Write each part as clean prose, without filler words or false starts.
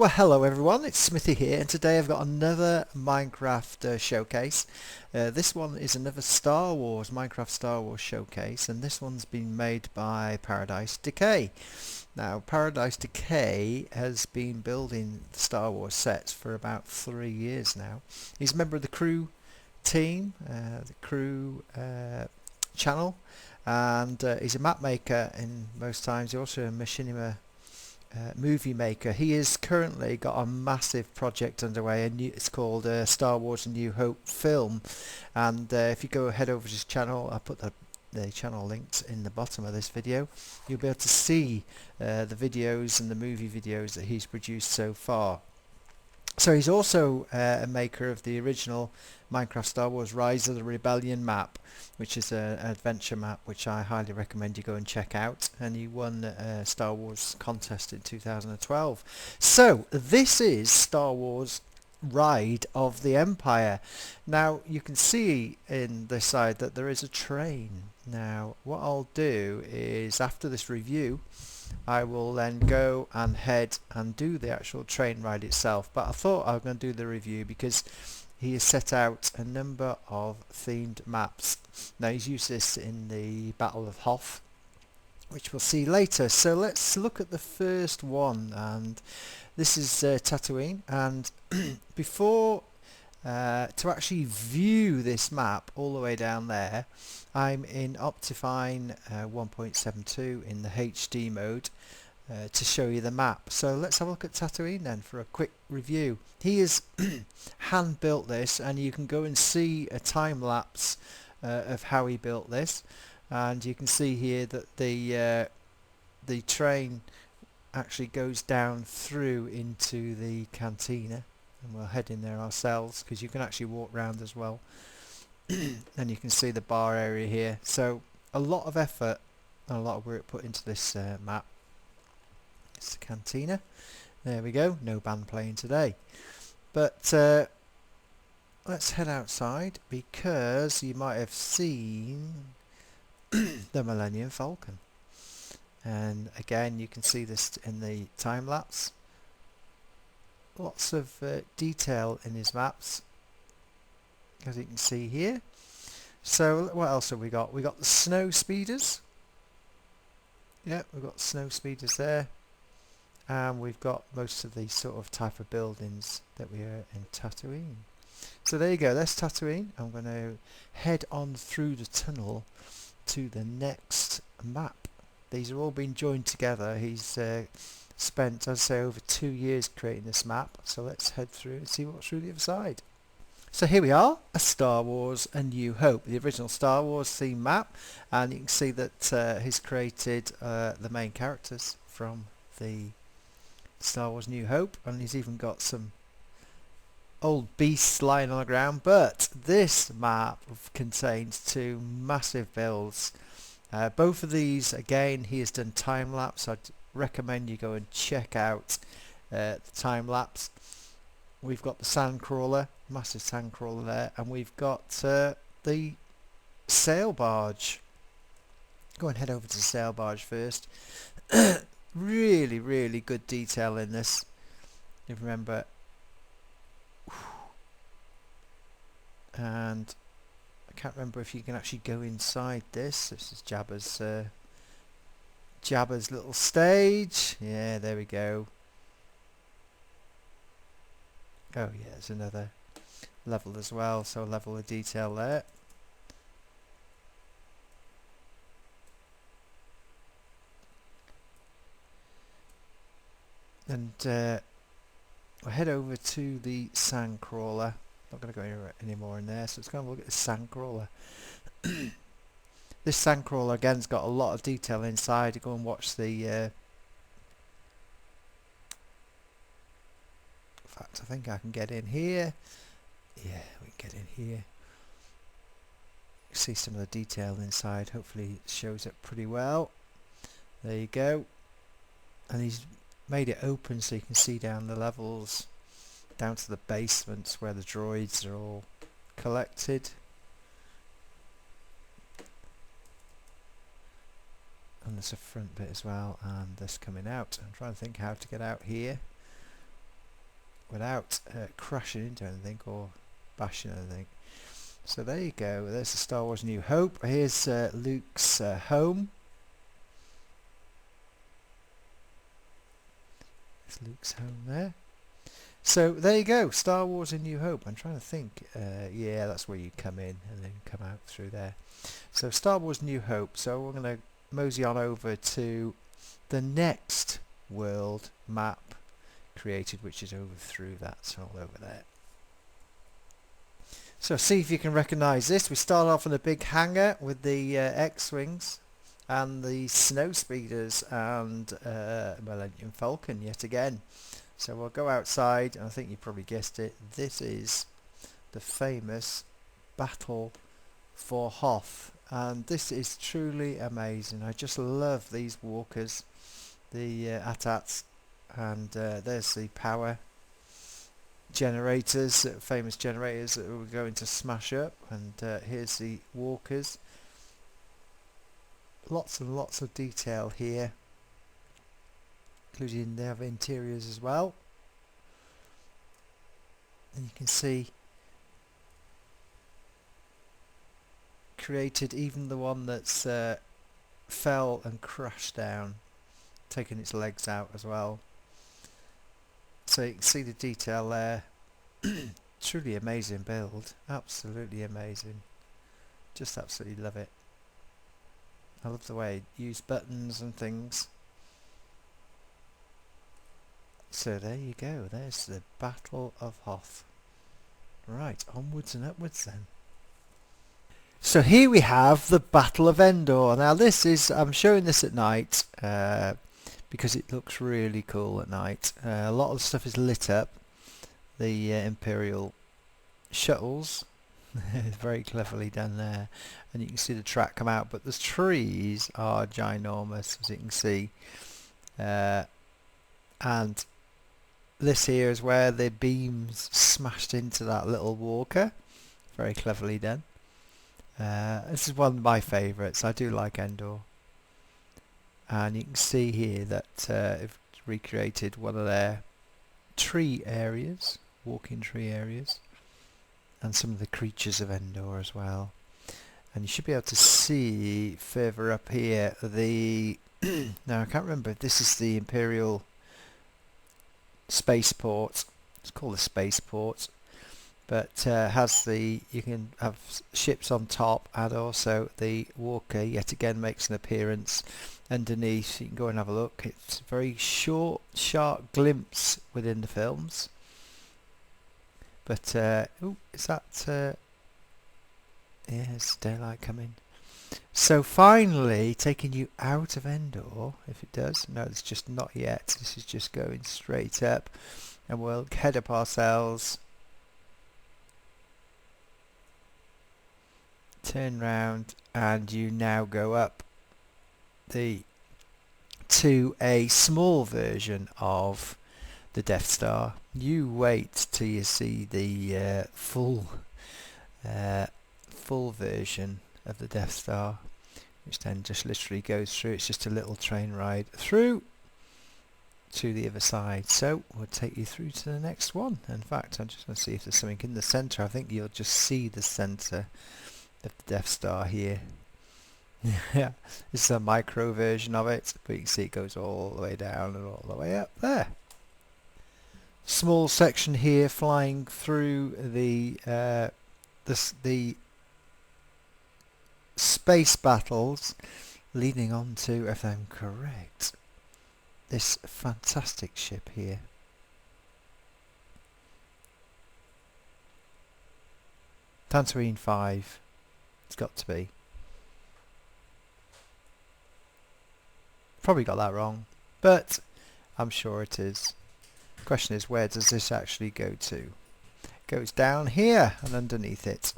Well, hello everyone, it's Smithy here, and today I've got another Minecraft showcase. This one is another Minecraft Star Wars showcase, and this one's been made by Paradise Decay. Now, Paradise Decay has been building the Star Wars sets for about 3 years now. He's a member of the crew team, the crew channel, and he's a map maker in most times. He's also a machinima movie maker. He has currently got a massive project underway, and it's called Star Wars: A New Hope film. And if you go head over to his channel, I'll put the channel links in the bottom of this video. You'll be able to see the videos and the movie videos that he's produced so far. So he's also a maker of the original Minecraft Star Wars Rise of the Rebellion map, which is an adventure map which I highly recommend you go and check out, and he won a Star Wars contest in 2012. So this is Star Wars Ride of the Empire. Now you can see in this side that there is a train. Now what I'll do is, after this review, I will then go and head and do the actual train ride itself, but I thought I was going to do the review because he has set out a number of themed maps. Now he's used this in the Battle of Hoth, which we'll see later. So let's look at the first one, and this is Tatooine. And before to actually view this map all the way down there, I'm in Optifine 1.72 in the HD mode to show you the map. So let's have a look at Tatooine then for a quick review. He has hand built this, and you can go and see a time lapse of how he built this, and you can see here that the train actually goes down through into the cantina, and we'll head in there ourselves because you can actually walk around as well. And you can see the bar area here. So a lot of effort and a lot of work put into this map. It's the cantina. There we go. No band playing today. But let's head outside, because you might have seen the Millennium Falcon. And again, you can see this in the time lapse. Lots of detail in his maps, as you can see here. So what else have we got? We got the snow speeders. Yeah, we've got snow speeders there, and we've got most of the sort of type of buildings that we are in Tatooine. So there you go, that's Tatooine. I'm going to head on through the tunnel to the next map. These are all being joined together. He's spent, I'd say, over 2 years creating this map. So let's head through and see what's through the other side. So here we are, a Star Wars: A New Hope, the original Star Wars theme map, and you can see that he's created the main characters from the Star Wars: New Hope, and he's even got some old beasts lying on the ground. But this map contains two massive builds. Both of these, again, he has done time lapse. I'd recommend you go and check out the time lapse. We've got the sandcrawler, massive sandcrawler there, and we've got the sail barge. Go and head over to the sail barge first. Really, really good detail in this. You remember, and I can't remember if you can actually go inside this. This is Jabba's little stage. Yeah, there we go. Oh yeah, there's another level as well, so a level of detail there. And we'll head over to the sandcrawler. Not going to go any more in there, so let's go and look at the sandcrawler. This sandcrawler again's got a lot of detail inside. Go and watch the in fact, I think I can get in here. Yeah, we can get in here. You see some of the detail inside. Hopefully it shows up pretty well. There you go. And he's made it open so you can see down the levels, down to the basements where the droids are all collected. And there's a front bit as well, and this coming out. I'm trying to think how to get out here. without crashing into anything or bashing anything. So there you go, there's the Star Wars New Hope. Here's Luke's home. There's Luke's home there. So there you go, Star Wars A New Hope. I'm trying to think, yeah, that's where you come in and then come out through there. So Star Wars New Hope. So we're going to mosey on over to the next world map created, which is over through that, so all over there. So see if you can recognise this. We start off in a big hangar with the X-Wings and the snow speeders and Millennium Falcon yet again. So we'll go outside, and I think you probably guessed it, this is the famous Battle for Hoth, and this is truly amazing. I just love these walkers, the AT-ATs, and there's the power generators, famous generators that we're going to smash up, and here's the walkers. Lots and lots of detail here, including they have interiors as well, and you can see created even the one that's fell and crashed down, taking its legs out as well. So you can see the detail there. Truly amazing build, absolutely amazing, just absolutely love it. I love the way it used buttons and things. So there you go, there's the Battle of Hoth. Right, onwards and upwards then. So here we have the Battle of Endor. Now this is, I'm showing this at night because it looks really cool at night. A lot of the stuff is lit up. The Imperial shuttles, very cleverly done there, and you can see the track come out, but the trees are ginormous, as you can see, and this here is where the beams smashed into that little walker. Very cleverly done. This is one of my favourites. I do like Endor, and you can see here that it's recreated one of their tree areas, walking tree areas, and some of the creatures of Endor as well. And you should be able to see further up here the now I can't remember if this is the Imperial spaceport. It's called the spaceport, but has the, you can have ships on top, and also the walker yet again makes an appearance underneath. You can go and have a look. It's a very short, sharp glimpse within the films. But oh, is that yeah, it's daylight coming. So finally taking you out of Endor, if it does. No, it's just not yet. This is just going straight up, and we'll head up ourselves, turn round, and you now go up to a small version of the Death Star. You wait till you see the full version of the Death Star, which then just literally goes through. It's just a little train ride through to the other side. So we'll take you through to the next one. In fact, I'm just going to see if there's something in the centre. I think you'll just see the centre of the Death Star here. Yeah, this is a micro version of it, but you can see it goes all the way down and all the way up there. Small section here flying through the space battles, leading on to, if I'm correct, this fantastic ship here. Tatooine 5, it's got to be. Probably got that wrong, but I'm sure it is. The question is, where does this actually go to? It goes down here and underneath it.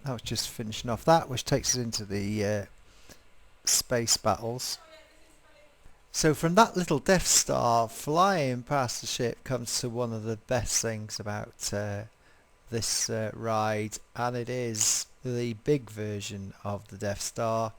I was just finishing off that, which takes us into the space battles. So from that little Death Star flying past the ship comes to one of the best things about this ride, and it is the big version of the Death Star,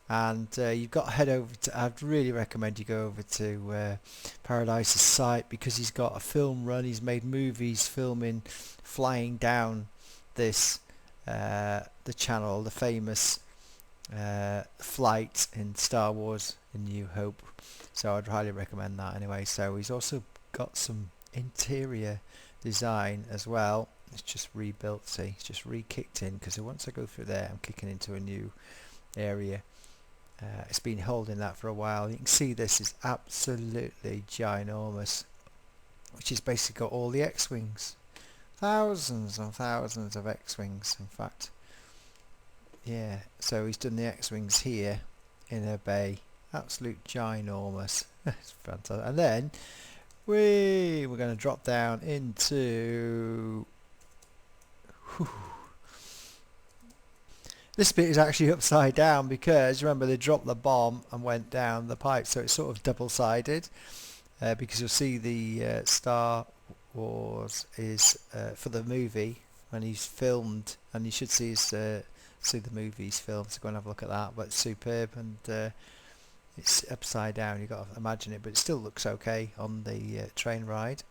and you've got to head over to, I'd really recommend you go over to Paradise's site, because he's got a film run. He's made movies filming flying down this the channel, the famous flight in Star Wars in New Hope. So I'd highly recommend that anyway. So he's also got some interior design as well. It's just rebuilt, see, it's just re-kicked in, because once I go through there I'm kicking into a new area. It's been holding that for a while. You can see this is absolutely ginormous, which is basically got all the X-Wings. Thousands and thousands of X-Wings, in fact. Yeah, so he's done the X-Wings here in a bay. Absolute ginormous. It's fantastic. And then we're going to drop down into... Whew. This bit is actually upside down, because remember they dropped the bomb and went down the pipe, so it's sort of double-sided, because you'll see the Star Wars is for the movie when he's filmed, and you should see the movies filmed, so go and have a look at that. But it's superb, and it's upside down, you've got to imagine it, but it still looks okay on the train ride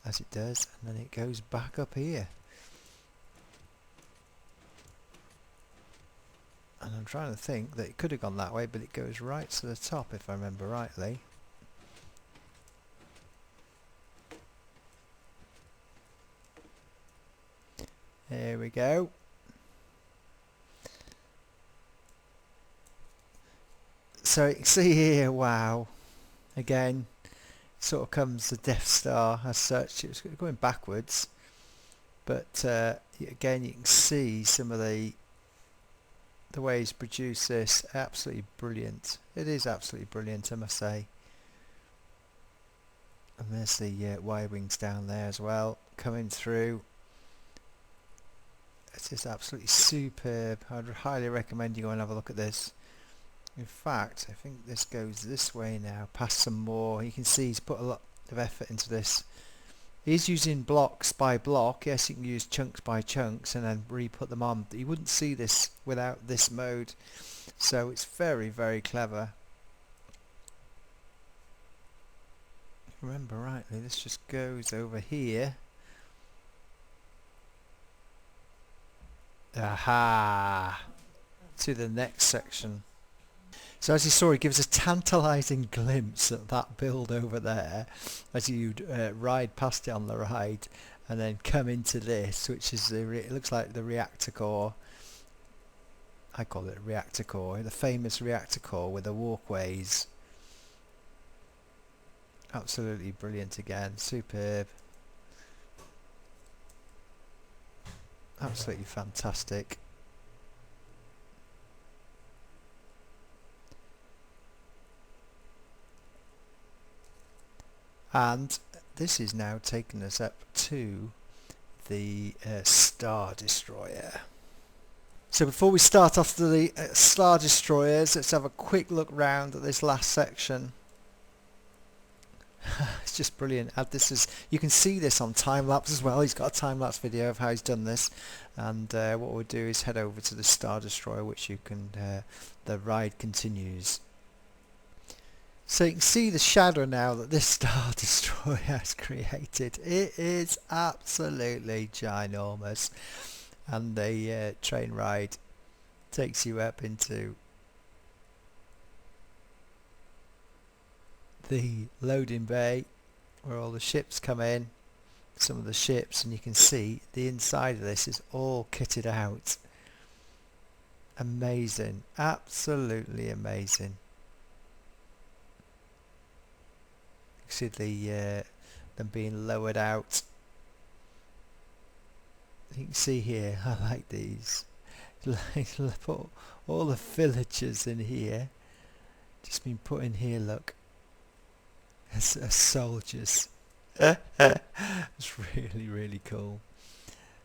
as it does, and then it goes back up here. And I'm trying to think that it could have gone that way, but it goes right to the top if I remember rightly. There we go. So you can see here, wow, again sort of comes the Death Star as such. It's going backwards, but again you can see some of the way he's produced this. Absolutely brilliant. It is absolutely brilliant, I must say. And there's the Y-wings down there as well coming through. It is absolutely superb. I'd highly recommend you go and have a look at this. In fact, I think this goes this way now, past some more. You can see he's put a lot of effort into this. He's using blocks by block. Yes, you can use chunks by chunks and then re-put them on. You wouldn't see this without this mode. So it's very, very clever. If I remember rightly, this just goes over here. Aha! To the next section. So as you saw, it gives a tantalising glimpse at that build over there as you'd ride past it on the ride, and then come into this, which is it looks like the reactor core. I call it reactor core, the famous reactor core with the walkways. Absolutely brilliant again, superb. Absolutely fantastic. And this is now taking us up to the Star Destroyer. So before we start off to the Star Destroyers, let's have a quick look round at this last section. It's just brilliant. You can see this on time lapse as well. He's got a time lapse video of how he's done this, and what we'll do is head over to the Star Destroyer, which you can the ride continues. So you can see the shadow now that this Star Destroyer has created. It is absolutely ginormous, and the train ride takes you up into the loading bay where all the ships come in, some of the ships, and you can see the inside of this is all kitted out. Amazing, absolutely amazing. See them being lowered out. You can see here, I like these. Put all the villagers in here, just been put in here, look, as soldiers. It's really, really cool.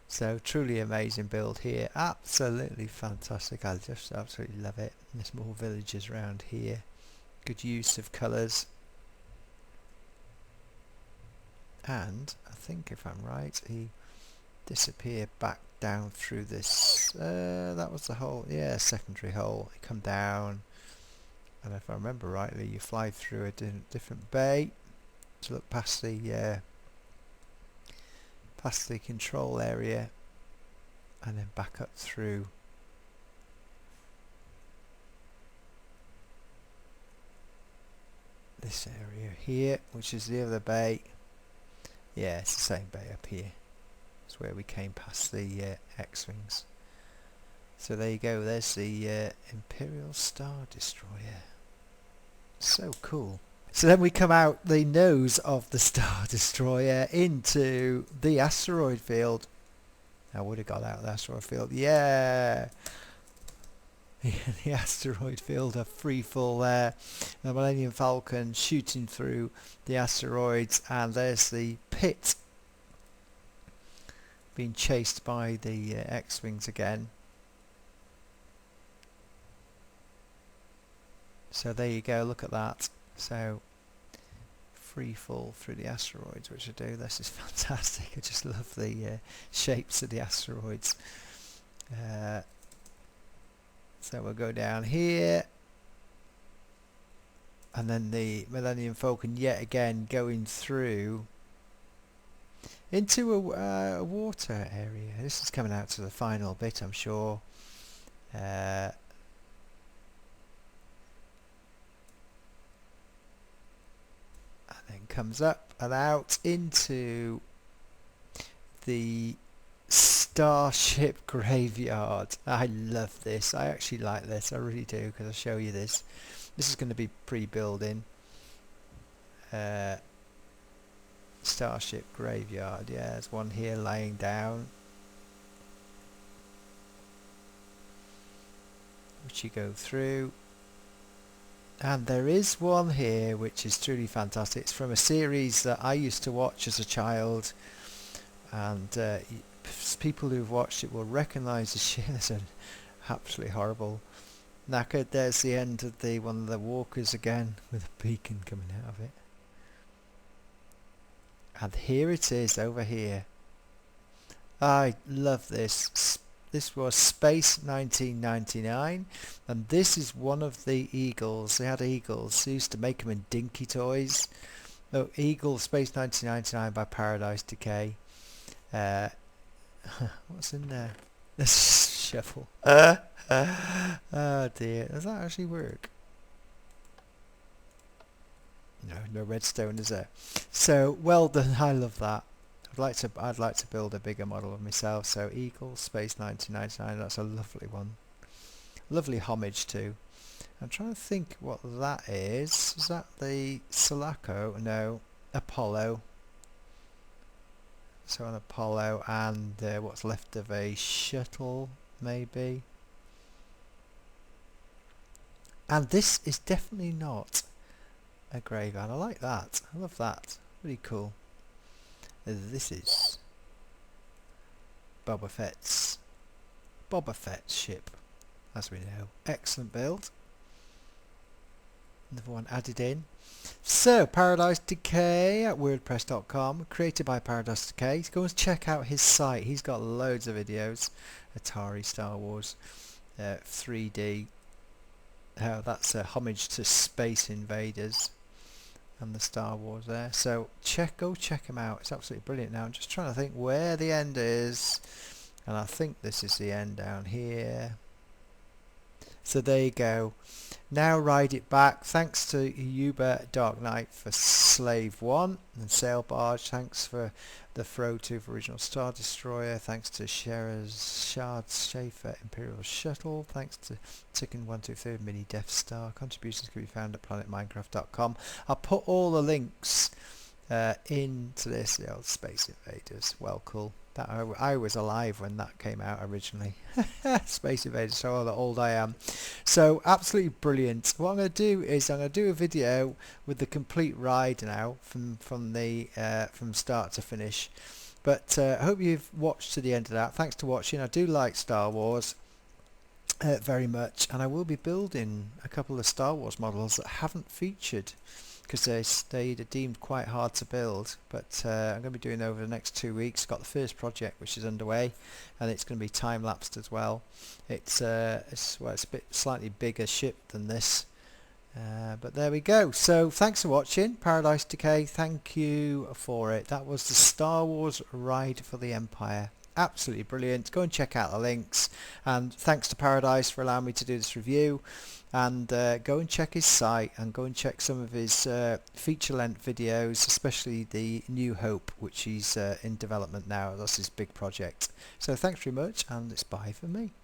So truly amazing build here, absolutely fantastic. I just absolutely love it. There's more villagers around here. Good use of colours. And I think, if I'm right, he disappeared back down through this. That was the hole. Yeah, secondary hole. He come down, and if I remember rightly, you fly through a different bay to look past the control area, and then back up through this area here, which is the other bay. Yeah, it's the same bay up here. It's where we came past the X-Wings. So there you go, there's the Imperial Star Destroyer. So cool. So then we come out the nose of the Star Destroyer into the asteroid field. I would have got out of the asteroid field. Yeah! The asteroid field of Freefall there. The Millennium Falcon shooting through the asteroids, and there's the pit being chased by the X-Wings again. So there you go, look at that. So free fall through the asteroids, which I do. This is fantastic. I just love the shapes of the asteroids. So we'll go down here, and then the Millennium Falcon yet again going through into a water area. This is coming out to the final bit, I'm sure. And then comes up and out into the Starship Graveyard. I love this. I actually like this. I really do, because I'll show you this. This is going to be pre-building. Starship Graveyard. Yeah, there's one here laying down, which you go through. And there is one here which is truly fantastic. It's from a series that I used to watch as a child, and people who've watched it will recognise the shit. There's an absolutely horrible knackered. There's the end of the one of the walkers again, with a beacon coming out of it. And here it is over here. I love this. This was Space 1999, and this is one of the Eagles. They had Eagles. They used to make them in dinky toys. Oh, Eagle Space 1999 by Paradise Decay. What's in there? This shovel. Oh dear, does that actually work? No redstone, is there? So well done. I love that. I'd like to build a bigger model of myself. So Eagle Space 1999. That's a lovely one. Lovely homage too. I'm trying to think what that is. Is that the Sulaco? No, Apollo. So an Apollo and what's left of a shuttle, maybe. And this is definitely not a graveyard. I like that. I love that. Really cool. This is Boba Fett's ship, as we know. Excellent build. Another one added in. So, Paradise Decay at wordpress.com, created by Paradise Decay. Go and check out his site. He's got loads of videos. Atari, Star Wars, 3D. That's a homage to Space Invaders and the Star Wars there. So go check him out. It's absolutely brilliant. Now I'm just trying to think where the end is, and I think this is the end down here. So there you go. Now ride it back. Thanks to Uber Dark Knight for Slave 1 and Sail Barge. Thanks for the Throw 2 for Original Star Destroyer. Thanks to Shard Schaefer Imperial Shuttle. Thanks to Chicken123 Mini Death Star. Contributions can be found at planetminecraft.com. I'll put all the links into this. The old Space Invaders. Well, cool. That I was alive when that came out originally. Space Invaders, so old I am. So absolutely brilliant. What I'm going to do is I'm going to do a video with the complete ride now from start to finish. But I hope you've watched to the end of that. Thanks for watching. I do like Star Wars very much, and I will be building a couple of Star Wars models that haven't featured, because they're deemed quite hard to build, but I'm going to be doing over the next 2 weeks. Got the first project which is underway, and it's going to be time lapsed as well. It's a bit slightly bigger ship than this, But there we go. So thanks for watching. Paradise Decay, thank you for it. That was the Star Wars Ride for the Empire. Absolutely brilliant. Go and check out the links, and thanks to Paradise for allowing me to do this review. And go and check his site, and go and check some of his feature-length videos, especially the New Hope, which he's in development now. That's his big project. So thanks very much, and it's bye for me.